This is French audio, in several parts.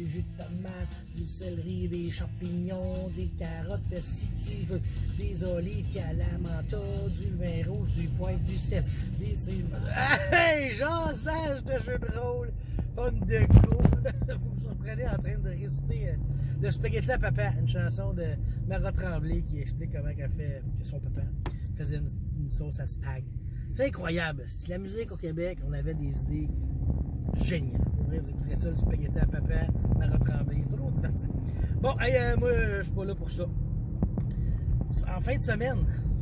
du jus de tomate, du céleri, des champignons, des carottes si tu veux, des olives Kalamata, du vin rouge, du poivre, du sel, des hey, j'en sage de jeu de rôle, pomme de gros. Vous me surprenez en train de réciter le spaghetti à papa, une chanson de Mara Tremblay qui explique comment elle fait que son papa faisait une sauce à spag. C'est incroyable. C'était la musique au Québec, on avait des idées géniales. Pour vrai, vous écouterez ça, le spaghetti à papa, Mara Tremblay, c'est toujours divertissant. Bon, hey, moi, je suis pas là pour ça. En fin de semaine,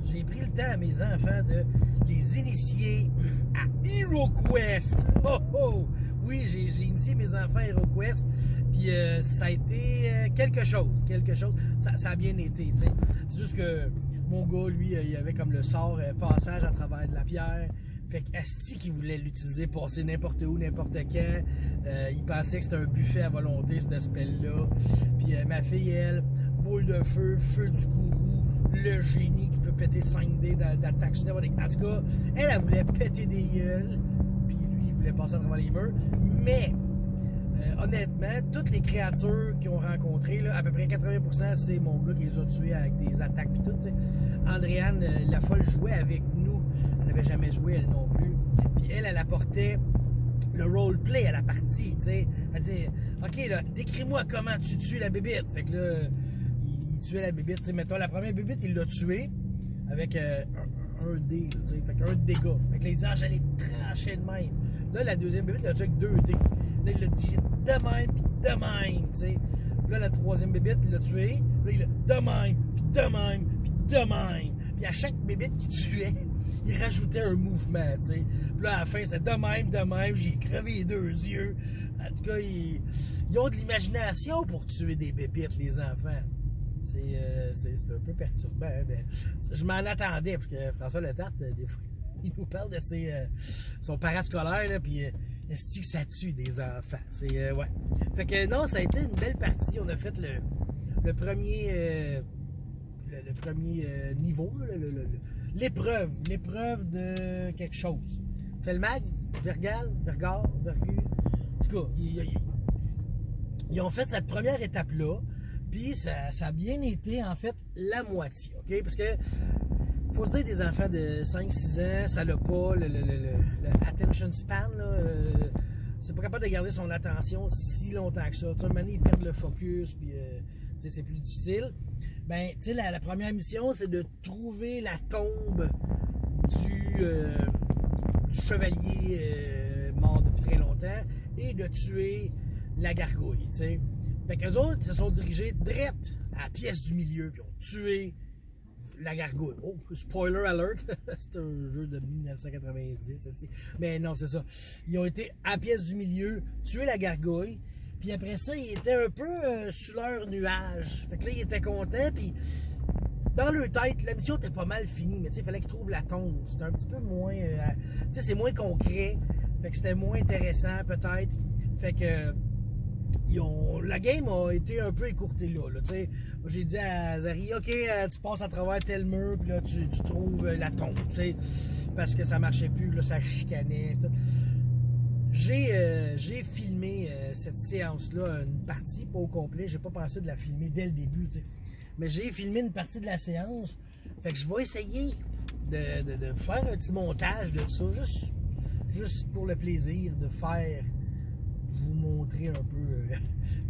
j'ai pris le temps à mes enfants de les initier à HeroQuest. Oh oh! Oui, j'ai initié mes enfants à HeroQuest, puis ça a été quelque chose. Ça a bien été, tu sais. C'est juste que mon gars, lui, il avait comme le sort passage à travers de la pierre. Fait qu'Asti qui voulait l'utiliser, passer n'importe où, n'importe quand. Il pensait que c'était un buffet à volonté, ce spell-là. Puis ma fille, elle, boule de feu, feu du gourou, le génie qui peut péter 5D d'attaque. En tout cas, elle voulait péter des gueules. Puis lui, il voulait passer à travers les murs. Mais, honnêtement, toutes les créatures qu'ils ont rencontrées, là, à peu près 80%, c'est mon gars qui les a tués avec des attaques puis tout. T'sais. Andréane, la folle, jouait avec nous. Elle n'avait jamais joué, elle non plus. Puis elle apportait le roleplay à la partie, tu sais. Elle disait, OK, là, décris-moi comment tu tues la bébite. Fait que là, il tuait la bébite. T'sais, mettons, la première bébite, il l'a tuée avec un dé, tu sais. Fait qu'un dégât. Fait que là, il dit, ah, j'allais trancher de même. Là, la deuxième bébite, il l'a tué avec 2 dés. Là, il l'a dit, de même, puis de même, tu sais. Puis là, la troisième bébite, il l'a tué. Là, il l'a de même, puis de même, puis de même. Puis à chaque bébite qu'il tuait, il rajoutait un mouvement, tu sais. Puis là, à la fin, c'était de même, j'ai crevé les 2 yeux. En tout cas, ils ont de l'imagination pour tuer des bébites, les enfants. C'est un peu perturbant, hein, mais je m'en attendais, parce que François Letarte, des fois, il nous parle de son parascolaire, là, puis est-ce que ça tue des enfants? C'est, ouais. Fait que non, ça a été une belle partie. On a fait le premier... le premier niveau, l'épreuve de quelque chose. Felmag, Vergal, Vergard, Vergu. En tout cas, ils ont fait cette première étape-là, puis ça a bien été, en fait, la moitié, OK? Parce que, faut se dire, des enfants de 5-6 ans, ça n'a pas le attention span, là. C'est pas capable de garder son attention si longtemps que ça. Tu sais, un moment donné, ils perdent le focus, puis c'est plus difficile. Ben, tu sais, la première mission, c'est de trouver la tombe du chevalier mort depuis très longtemps et de tuer la gargouille, tu sais. Fait qu'eux autres se sont dirigés direct à la pièce du milieu, puis ont tué la gargouille. Oh, spoiler alert, c'est un jeu de 1990. Mais non, c'est ça. Ils ont été à la pièce du milieu, tuer la gargouille. Puis après ça, ils étaient un peu sur leur nuage. Fait que là, ils étaient contents. Puis dans leur tête, la mission était pas mal finie. Mais tu sais, il fallait qu'ils trouvent la tombe. C'était un petit peu moins... tu sais, c'est moins concret. Fait que c'était moins intéressant, peut-être. Fait que... la game a été un peu écourtée là. Tu sais, j'ai dit à Zari, OK, tu passes à travers tel mur, puis là, tu trouves la tombe, tu sais, parce que ça marchait plus, là, ça chicanait. Tout. J'ai filmé cette séance-là, une partie, pas au complet. J'ai pas pensé de la filmer dès le début, tu sais. Mais j'ai filmé une partie de la séance. Fait que je vais essayer de faire un petit montage de ça, juste pour le plaisir de faire... vous montrer un peu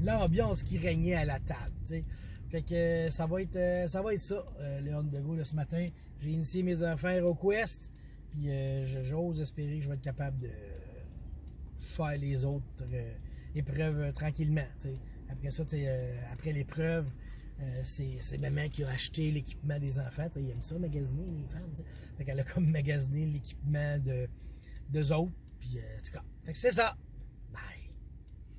l'ambiance qui régnait à la table, t'sais. Fait que ça va être ça, Léon de Gaulle, ce matin. J'ai initié mes enfants à HeroQuest, puis j'ose espérer que je vais être capable de faire les autres épreuves tranquillement, t'sais. Après ça, après l'épreuve, c'est maman qui a acheté l'équipement des enfants, t'sais. Ils aiment ça, magasiner, les femmes, t'sais. Fait qu'elle a comme magasiné l'équipement d'eux autres, puis en tout cas, fait que c'est ça.